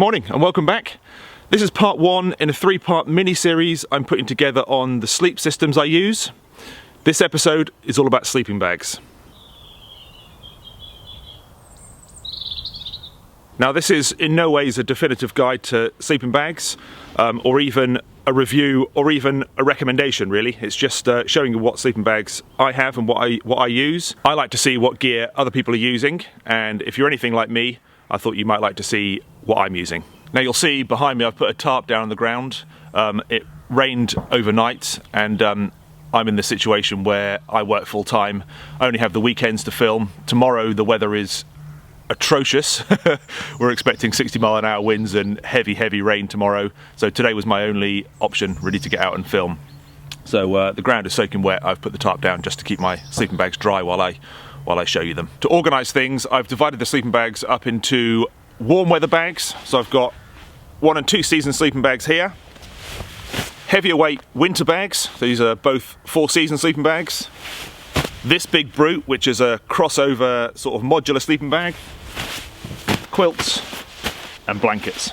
morning and welcome back. This is part one in a three-part mini-series I'm putting together on the sleep systems I use. This episode is all about sleeping bags. Now this is in no ways a definitive guide to sleeping bags, or even a review, or even a recommendation really. It's just showing you what sleeping bags I have and what I use. I like to see what gear other people are using, and if you're anything like me, I thought you might like to see what I'm using. Now you'll see behind me I've put a tarp down on the ground. It rained overnight and I'm in the situation where I work full time. I only have the weekends to film. Tomorrow the weather is atrocious. We're expecting 60-mile-an-hour winds and heavy rain tomorrow. So today was my only option really to get out and film. So the ground is soaking wet. I've put the tarp down just to keep my sleeping bags dry while I show you them. To organise things, I've divided the sleeping bags up into warm weather bags. So I've got 1 and 2 season sleeping bags here. Heavier weight winter bags. These are both 4 season sleeping bags. This big brute, which is a crossover sort of modular sleeping bag. Quilts and blankets.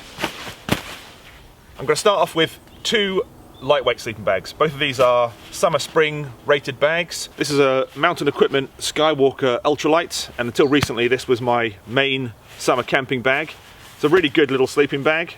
I'm going to start off with 2 lightweight sleeping bags. Both of these are summer spring rated bags. This is a Mountain Equipment Skywalker Ultralight, and until recently this was my main summer camping bag. It's a really good little sleeping bag.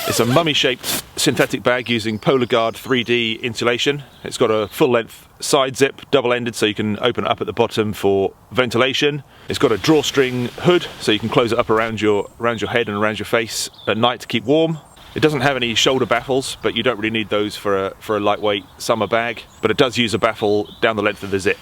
It's a mummy shaped synthetic bag using Polar Guard 3D insulation. It's got a full length side zip, double ended, so you can open it up at the bottom for ventilation. It's got a drawstring hood, so you can close it up around your head and around your face at night to keep warm. It doesn't have any shoulder baffles, but you don't really need those for a lightweight summer bag, but it does use a baffle down the length of the zip.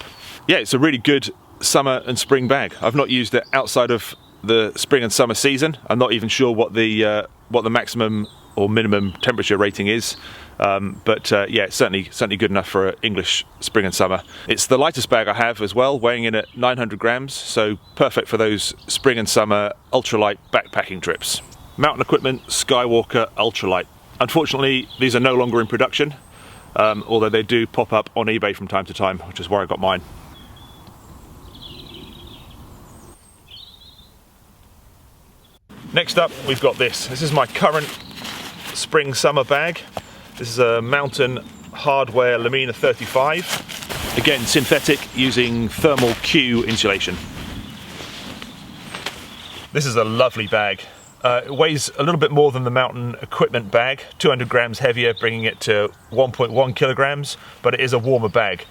Yeah, it's a really good summer and spring bag. I've not used it outside of the spring and summer season. I'm not even sure what the maximum or minimum temperature rating is, but yeah, it's certainly good enough for English spring and summer. It's the lightest bag I have as well, weighing in at 900 grams, so perfect for those spring and summer ultralight backpacking trips. Mountain Equipment Skywalker Ultralight. Unfortunately, these are no longer in production, although they do pop up on eBay from time to time, which is where I got mine. Next up, we've got this. This is my current spring-summer bag. This is a Mountain Hardwear Lamina 35. Again, synthetic, using thermal Q insulation. This is a lovely bag. It weighs a little bit more than the Mountain Equipment bag, 200 grams heavier, bringing it to 1.1 kilograms, but it is a warmer bag.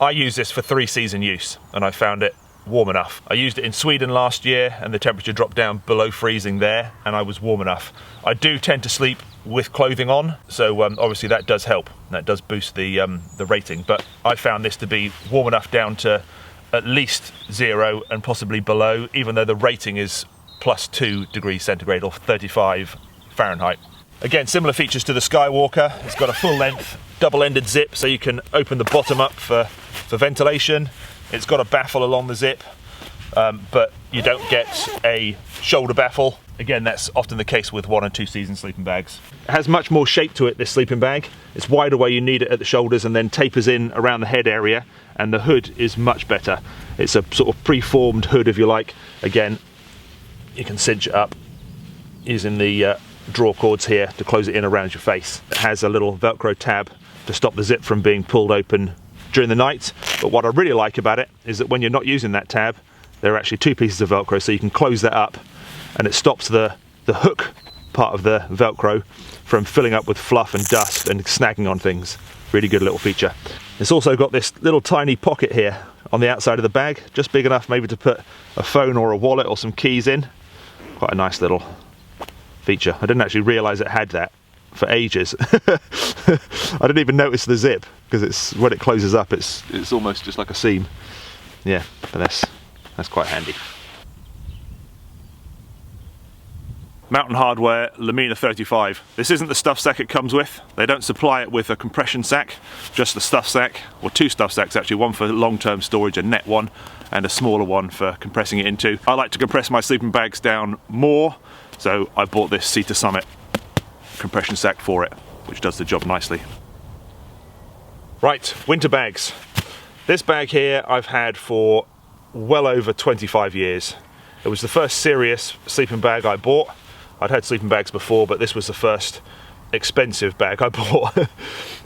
I use this for 3-season use, and I found it warm enough. I used it in Sweden last year, and the temperature dropped down below freezing there, and I was warm enough. I do tend to sleep with clothing on, so obviously that does help. That does boost the rating, but I found this to be warm enough down to at least 0 and possibly below, even though the rating is plus 2 degrees centigrade or 35 Fahrenheit. Again, similar features to the Skywalker. It's got a full length double-ended zip, so you can open the bottom up for ventilation. It's got a baffle along the zip, but you don't get a shoulder baffle. Again, that's often the case with 1 and 2 season sleeping bags. It has much more shape to it, this sleeping bag. It's wider where you need it at the shoulders and then tapers in around the head area, and the hood is much better. It's a sort of pre-formed hood, if you like. Again, you can cinch it up using the draw cords here to close it in around your face. It has a little Velcro tab to stop the zip from being pulled open during the night, but what I really like about it is that when you're not using that tab, there are actually 2 pieces of Velcro, so you can close that up and it stops the hook part of the Velcro from filling up with fluff and dust and snagging on things. Really good little feature. It's also got this little tiny pocket here on the outside of the bag, just big enough maybe to put a phone or a wallet or some keys in. Quite a nice little feature. I didn't actually realise it had that for ages. I didn't even notice the zip, because it's when it closes up it's almost just like a seam. Yeah, but that's quite handy. Mountain Hardwear Lamina 35. This isn't the stuff sack it comes with. They don't supply it with a compression sack, just the stuff sack, or 2 stuff sacks actually, one for long-term storage, a net one, and a smaller one for compressing it into. I like to compress my sleeping bags down more, so I bought this Sea to Summit compression sack for it, which does the job nicely. Right, winter bags. This bag here I've had for well over 25 years. It was the first serious sleeping bag I bought. I'd had sleeping bags before, but this was the first expensive bag I bought.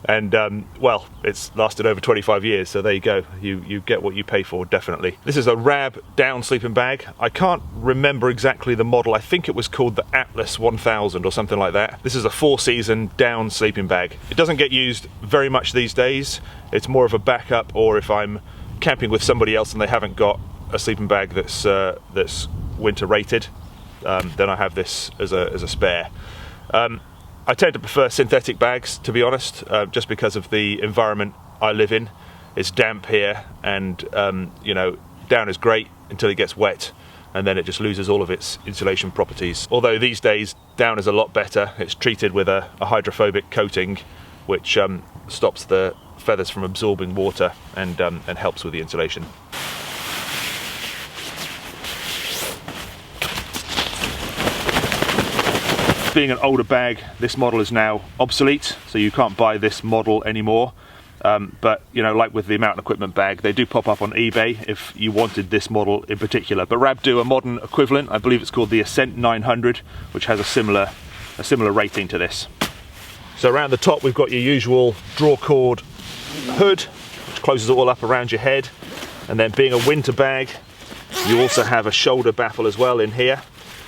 And well, it's lasted over 25 years, so there you go. You get what you pay for, definitely. This is a Rab down sleeping bag. I can't remember exactly the model. I think it was called the Atlas 1000 or something like that. This is a 4-season down sleeping bag. It doesn't get used very much these days. It's more of a backup, or if I'm camping with somebody else and they haven't got a sleeping bag that's winter rated, then I have this as a spare. I tend to prefer synthetic bags, to be honest, just because of the environment I live in. It's damp here, and you know, down is great until it gets wet, and then it just loses all of its insulation properties. Although these days down is a lot better. It's treated with a hydrophobic coating, which stops the feathers from absorbing water and helps with the insulation. Being an older bag, this model is now obsolete, so you can't buy this model anymore. But you know, like with the mountain equipment bag, they do pop up on eBay if you wanted this model in particular. But Rab do a modern equivalent. I believe it's called the Ascent 900, which has a similar rating to this. So around the top we've got your usual draw cord hood, which closes it all up around your head. And then, being a winter bag, you also have a shoulder baffle as well in here,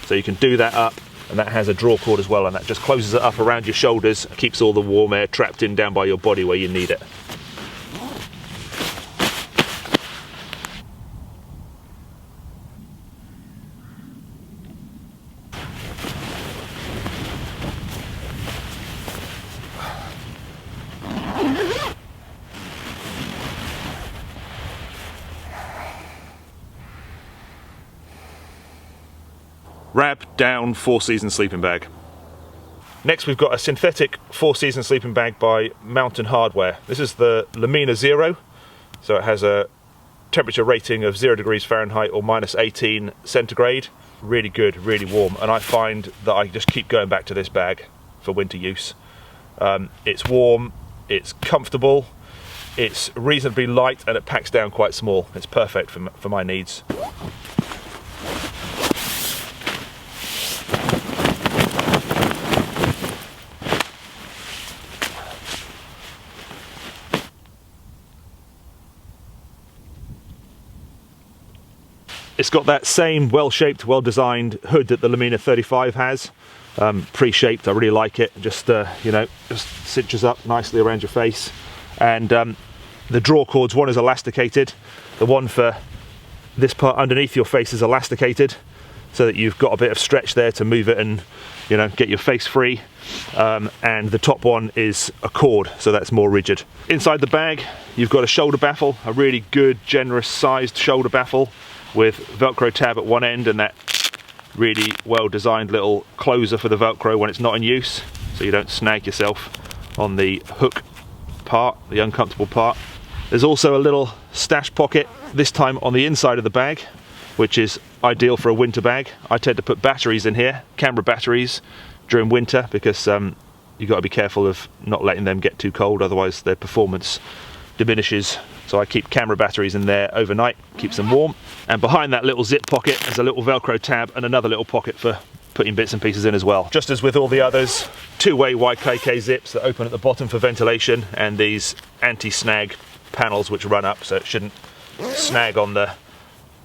so you can do that up. And that has a draw cord as well, and that just closes it up around your shoulders, keeps all the warm air trapped in down by your body where you need it. Rab down 4-season sleeping bag. Next we've got a synthetic 4-season sleeping bag by Mountain Hardwear. This is the Lamina Zero, so it has a temperature rating of 0 degrees Fahrenheit or -18 centigrade. Really good, really warm, and I find that I just keep going back to this bag for winter use. It's warm, it's comfortable, it's reasonably light, and it packs down quite small. It's perfect for my needs. It's got that same well-shaped, well-designed hood that the Lamina 35 has. Pre-shaped, I really like it. Just you know, just cinches up nicely around your face. And the draw cords, one is elasticated. The one for this part underneath your face is elasticated, so that you've got a bit of stretch there to move it and, you know, get your face free. And the top one is a cord, so that's more rigid. Inside the bag, you've got a shoulder baffle, a really good, generous sized shoulder baffle, with Velcro tab at one end and that really well designed little closer for the Velcro when it's not in use, so you don't snag yourself on the hook part, the uncomfortable part. There's also a little stash pocket, this time on the inside of the bag, which is ideal for a winter bag. I tend to put batteries in here, camera batteries, during winter, because you've got to be careful of not letting them get too cold, otherwise their performance diminishes. So I keep camera batteries in there overnight, keeps them warm. And behind that little zip pocket there's a little Velcro tab and another little pocket for putting bits and pieces in as well. Just as with all the others, two-way YKK zips that open at the bottom for ventilation, and these anti-snag panels which run up, so it shouldn't snag on the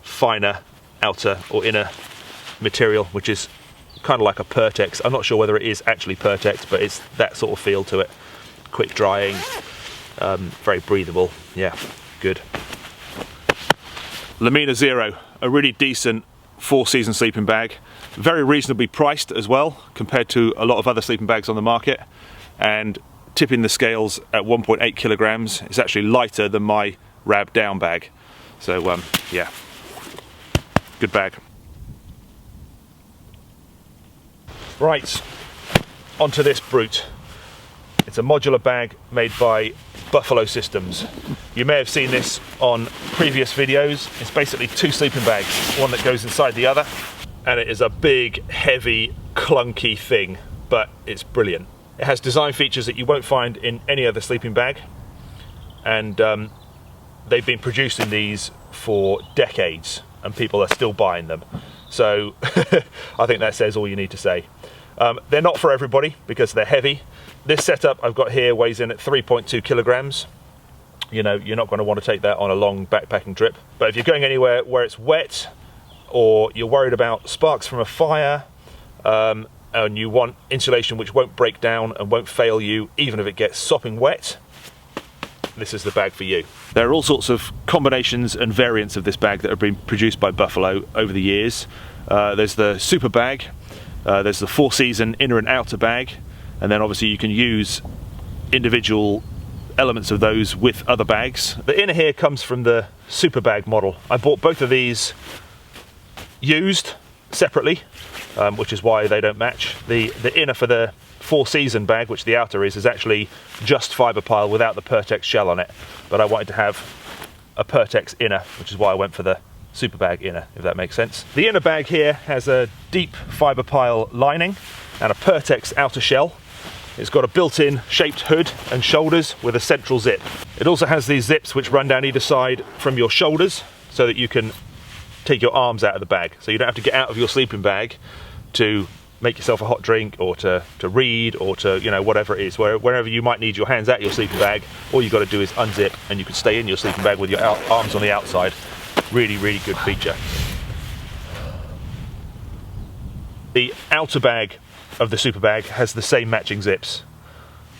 finer outer or inner material, which is kind of like a Pertex. I'm not sure whether it is actually Pertex, but it's that sort of feel to it. Quick drying, very breathable, yeah, good. Lamina Zero, a really decent 4-season sleeping bag, very reasonably priced as well compared to a lot of other sleeping bags on the market, and tipping the scales at 1.8 kilograms. It's actually lighter than my Rab down bag, so yeah, good bag. Right, onto this brute. It's a modular bag made by Buffalo Systems. You may have seen this on previous videos. It's basically two sleeping bags, one that goes inside the other, and it is a big, heavy, clunky thing, but it's brilliant. It has design features that you won't find in any other sleeping bag, and they've been producing these for decades, and people are still buying them. So I think that says all you need to say. They're not for everybody because they're heavy. This setup I've got here weighs in at 3.2 kilograms. You know, you're not going to want to take that on a long backpacking trip. But if you're going anywhere where it's wet, or you're worried about sparks from a fire, and you want insulation which won't break down and won't fail you even if it gets sopping wet, this is the bag for you. There are all sorts of combinations and variants of this bag that have been produced by Buffalo over the years. There's the super bag, there's the 4-season inner and outer bag, and then obviously you can use individual elements of those with other bags. The inner here comes from the super bag model. I bought both of these used separately, which is why they don't match. The inner for the 4-season bag, which the outer is actually just fibre pile without the Pertex shell on it, but I wanted to have a Pertex inner, which is why I went for the super bag inner, if that makes sense. The inner bag here has a deep fibre pile lining and a Pertex outer shell. It's got a built-in shaped hood and shoulders with a central zip. It also has these zips which run down either side from your shoulders so that you can take your arms out of the bag, so you don't have to get out of your sleeping bag to make yourself a hot drink or to read or to, you know, whatever it is. Wherever you might need your hands out of your sleeping bag, all you've got to do is unzip and you can stay in your sleeping bag with your arms on the outside. Really, really good feature. The outer bag of the super bag has the same matching zips,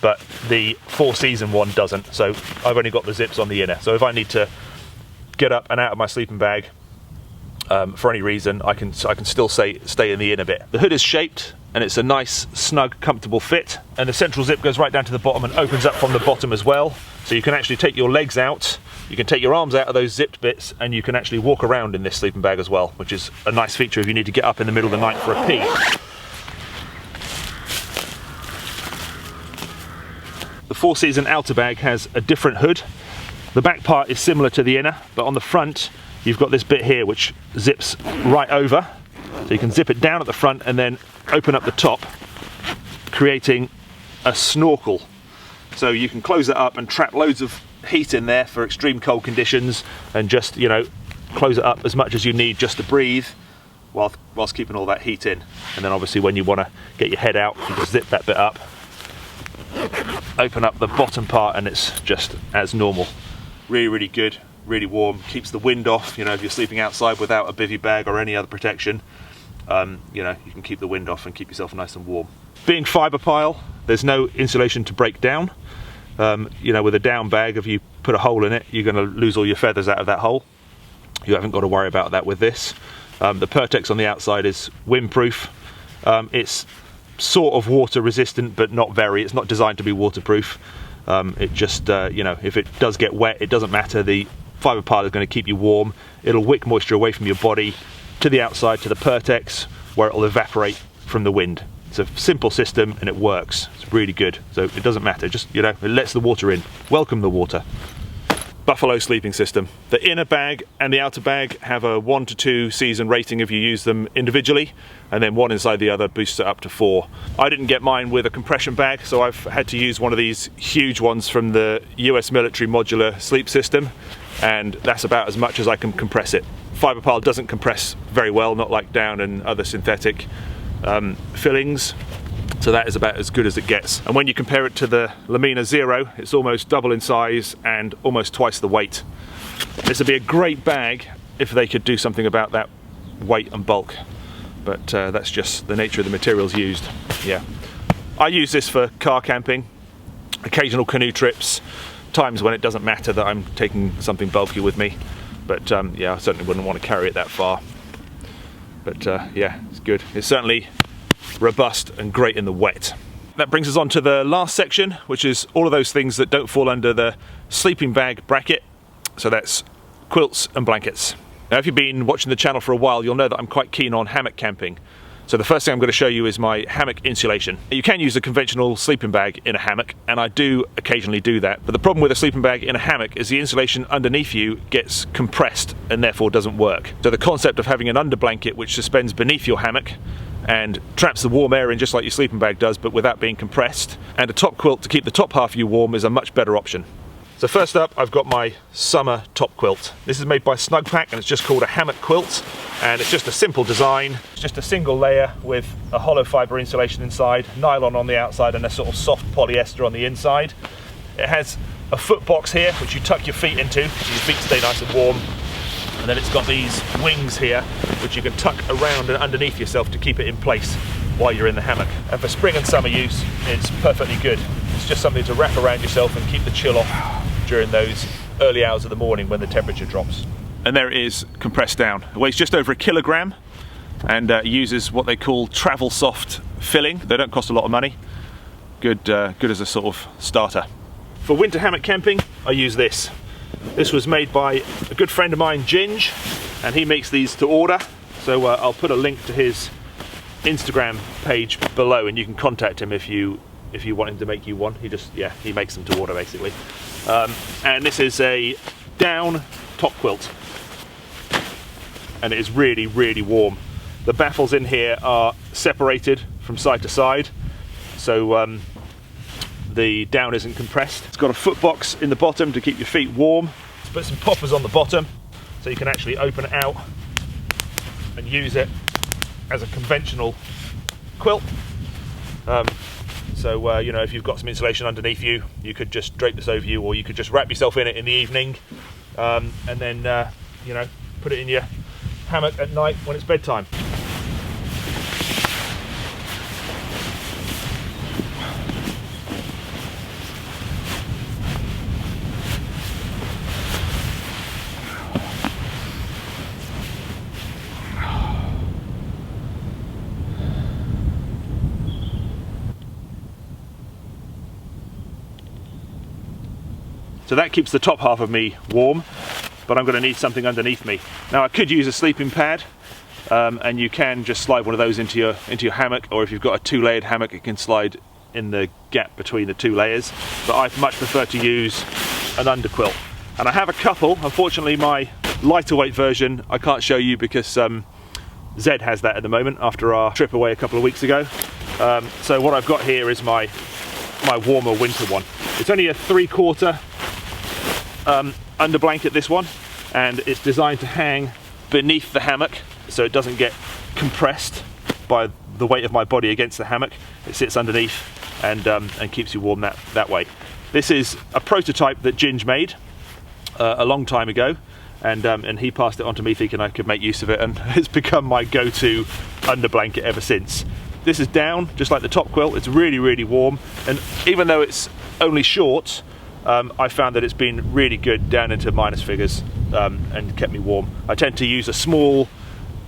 but the 4-season one doesn't, so I've only got the zips on the inner. So if I need to get up and out of my sleeping bag for any reason, I can still stay in the inner bit. The hood is shaped and it's a nice, snug, comfortable fit, and the central zip goes right down to the bottom and opens up from the bottom as well, so you can actually take your legs out, you can take your arms out of those zipped bits, and you can actually walk around in this sleeping bag as well, which is a nice feature if you need to get up in the middle of the night for a pee. The 4-season outer bag has a different hood. The back part is similar to the inner, but on the front you've got this bit here which zips right over, so you can zip it down at the front and then open up the top, creating a snorkel. So you can close it up and trap loads of heat in there for extreme cold conditions, and just, you know, close it up as much as you need just to breathe whilst keeping all that heat in. And then obviously when you want to get your head out, you just zip that bit up, open up the bottom part, and it's just as normal. Really, really good, really warm, keeps the wind off. You know, if you're sleeping outside without a bivvy bag or any other protection, you know, you can keep the wind off and keep yourself nice and warm. Being fibre pile, there's no insulation to break down. You know, with a down bag, if you put a hole in it, you're going to lose all your feathers out of that hole. You haven't got to worry about that with this. The Pertex on the outside is windproof. It's sort of water resistant, but not very. It's not designed to be waterproof. It just, you know, if it does get wet, it doesn't matter. The fibre pile is going to keep you warm. It'll wick moisture away from your body to the outside, to the Pertex, where it'll evaporate from the wind. It's a simple system and it works. It's really good. So it doesn't matter, just, you know, it lets the water in. Welcome the water. Buffalo sleeping system. The inner bag and the outer bag have a 1 to 2 season rating if you use them individually, and then one inside the other boosts it up to 4. I didn't get mine with a compression bag, so I've had to use one of these huge ones from the US military modular sleep system, and that's about as much as I can compress it. Fibre pile doesn't compress very well, not like down and other synthetic fillings, so that is about as good as it gets. And when you compare it to the Lamina Zero, it's almost double in size and almost twice the weight. This would be a great bag if they could do something about that weight and bulk, but that's just the nature of the materials used. Yeah, I use this for car camping, occasional canoe trips, times when it doesn't matter that I'm taking something bulky with me, but yeah, I certainly wouldn't want to carry it that far. But yeah, it's good. It's certainly robust and great in the wet. That brings us on to the last section, which is all of those things that don't fall under the sleeping bag bracket. So that's quilts and blankets. Now, if you've been watching the channel for a while, you'll know that I'm quite keen on hammock camping. So the first thing I'm going to show you is my hammock insulation. You can use a conventional sleeping bag in a hammock, and I do occasionally do that. But the problem with a sleeping bag in a hammock is the insulation underneath you gets compressed and therefore doesn't work. So the concept of having an under blanket which suspends beneath your hammock and traps the warm air in just like your sleeping bag does, but without being compressed, and a top quilt to keep the top half of you warm, is a much better option. So first up, I've got my summer top quilt. This is made by Snugpack and it's just called a hammock quilt. And it's just a simple design. It's just a single layer with a hollow fibre insulation inside, nylon on the outside and a sort of soft polyester on the inside. It has a foot box here which you tuck your feet into so your feet stay nice and warm. And then it's got these wings here which you can tuck around and underneath yourself to keep it in place while you're in the hammock. And for spring and summer use, it's perfectly good. It's just something to wrap around yourself and keep the chill off during those early hours of the morning when the temperature drops. And there it is, compressed down. It weighs just over 1 kilogram and uses what they call travel soft filling. They don't cost a lot of money. Good as a sort of starter. For winter hammock camping, I use this. This was made by a good friend of mine, Ginge, and he makes these to order. So I'll put a link to his Instagram page below, and you can contact him if you want him to make you one. He makes them to order basically. And this is a down top quilt, and it is really, really warm. The baffles in here are separated from side to side, so the down isn't compressed. It's got a foot box in the bottom to keep your feet warm. Let's put some poppers on the bottom so you can actually open it out and use it as a conventional quilt. You know, if you've got some insulation underneath you, you could just drape this over you, or you could just wrap yourself in it in the evening, and then you know, put it in your hammock at night when it's bedtime. So that keeps the top half of me warm, but I'm going to need something underneath me. Now I could use a sleeping pad, and you can just slide one of those into your hammock, or if you've got a 2-layered hammock, it can slide in the gap between the 2 layers. But I much prefer to use an underquilt. And I have a couple. Unfortunately, my lighter weight version I can't show you because Zed has that at the moment after our trip away a couple of weeks ago. So what I've got here is my warmer winter one. It's only a 3/4 under blanket, this one, and it's designed to hang beneath the hammock so it doesn't get compressed by the weight of my body against the hammock. It sits underneath and keeps you warm that way. This is a prototype that Ginge made a long time ago, and he passed it on to me thinking I could make use of it, and it's become my go-to under blanket ever since. This is down just like the top quilt. It's really, really warm, and even though it's only short, I found that it's been really good down into minus figures and kept me warm. I tend to use a small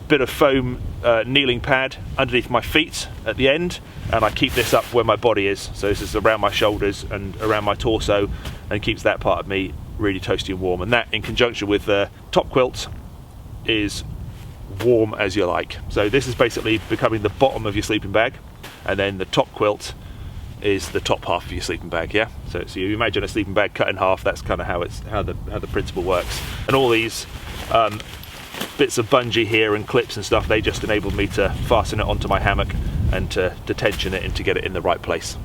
bit of foam kneeling pad underneath my feet at the end, and I keep this up where my body is. So this is around my shoulders and around my torso, and keeps that part of me really toasty and warm. And that, in conjunction with the top quilt, is warm as you like. So this is basically becoming the bottom of your sleeping bag, and then the top quilt is the top half of your sleeping bag. Yeah, so you imagine a sleeping bag cut in half. That's kind of how the principle works. And all these bits of bungee here and clips and stuff, they just enabled me to fasten it onto my hammock and to tension it and to get it in the right place.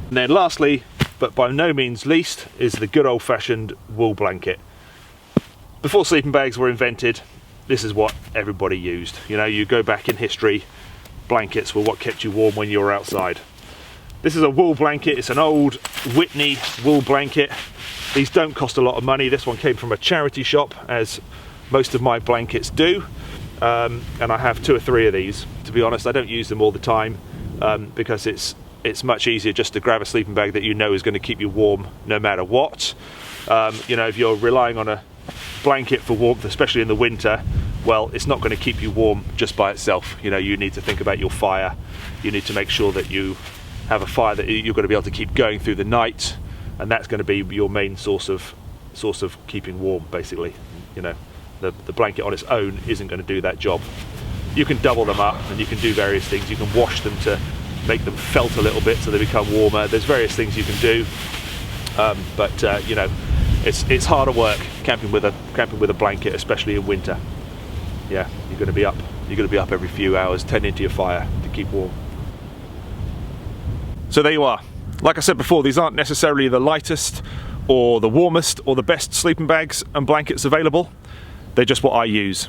And then lastly, but by no means least, is the good old-fashioned wool blanket. Before sleeping bags were invented, this is what everybody used. You know, you go back in history, blankets were what kept you warm when you were outside. This is a wool blanket. It's an old Whitney wool blanket. These don't cost a lot of money. This one came from a charity shop, as most of my blankets do. And I have 2 or 3 of these. To be honest, I don't use them all the time because it's much easier just to grab a sleeping bag that you know is going to keep you warm no matter what. You know, if you're relying on a blanket for warmth, especially in the winter, well, it's not going to keep you warm just by itself. You know, you need to think about your fire. You need to make sure that you have a fire that you're going to be able to keep going through the night, and that's going to be your main source of keeping warm, basically. You know, the blanket on its own isn't going to do that job. You can double them up, and you can do various things. You can wash them to make them felt a little bit so they become warmer. There's various things you can do, but you know, it's harder work camping with a blanket, especially in winter. Yeah, you're going to be up every few hours tending to your fire to keep warm. So there you are. Like I said before, these aren't necessarily the lightest or the warmest or the best sleeping bags and blankets available. They're just what I use.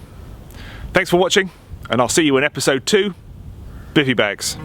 Thanks for watching, and I'll see you in episode 2, Bivvy Bags.